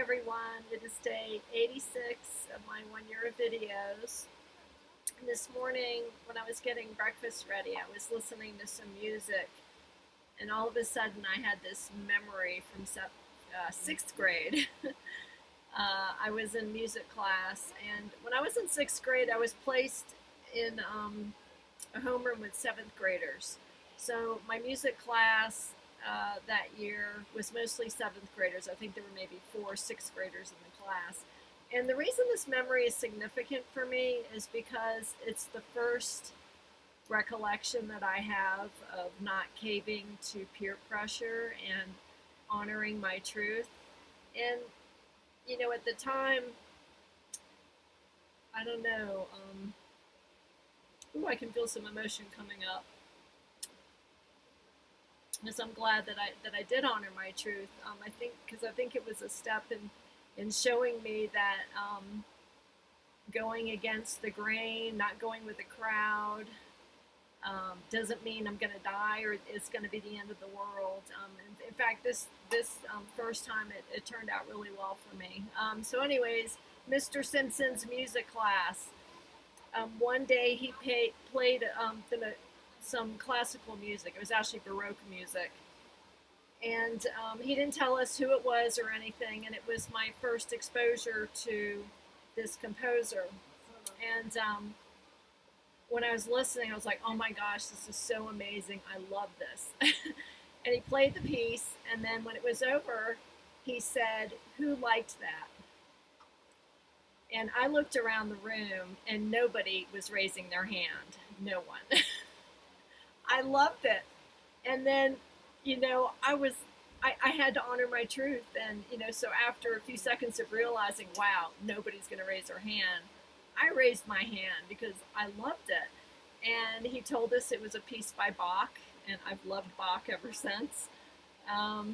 everyone. It is day 86 of my 1 year of videos. And this morning, when I was getting breakfast ready, I was listening to some music, and all of a sudden, I had this memory from sixth grade. I was in music class, and when I was in sixth grade, I was placed in a homeroom with seventh graders. So my music class that year was mostly seventh graders. I think there were maybe four sixth graders in the class. And the reason this memory is significant for me is because it's the first recollection that I have of not caving to peer pressure and honoring my truth. And, at the time, I don't know, I can feel some emotion coming up. Because I'm glad that I did honor my truth. I think it was a step in showing me that going against the grain, not going with the crowd, doesn't mean I'm going to die or it's going to be the end of the world. In fact, this first time it turned out really well for me. So, anyways, Mr. Simpson's music class. One day he played some classical music. It was actually Baroque music. And he didn't tell us who it was or anything, and it was my first exposure to this composer. And when I was listening, I was like, oh my gosh, this is so amazing. I love this. And he played the piece, and then when it was over, he said, who liked that? And I looked around the room, and nobody was raising their hand. No one. I loved it. And then, I had to honor my truth. And, so after a few seconds of realizing, wow, nobody's going to raise their hand, I raised my hand because I loved it. And he told us it was a piece by Bach, and I've loved Bach ever since. And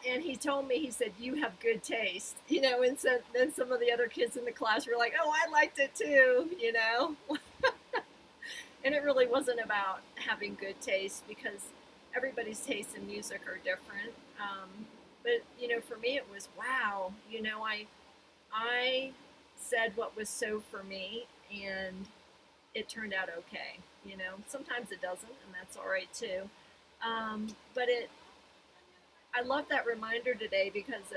he told me, he said, you have good taste, and so then some of the other kids in the class were like, oh, I liked it too, And it really wasn't about having good taste because everybody's tastes in music are different. But, for me, it was, wow, I said what was so for me, and it turned out okay. Sometimes it doesn't, and that's all right too. But I love that reminder today because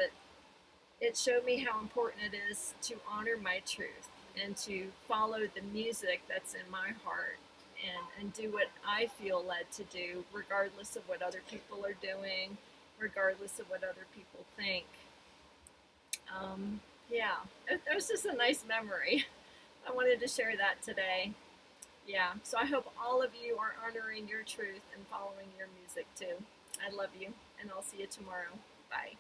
it showed me how important it is to honor my truth and to follow the music that's in my heart and do what I feel led to do, regardless of what other people are doing, regardless of what other people think. Yeah, it was just a nice memory. I wanted to share that today. Yeah, so I hope all of you are honoring your truth and following your music too. I love you, and I'll see you tomorrow. Bye.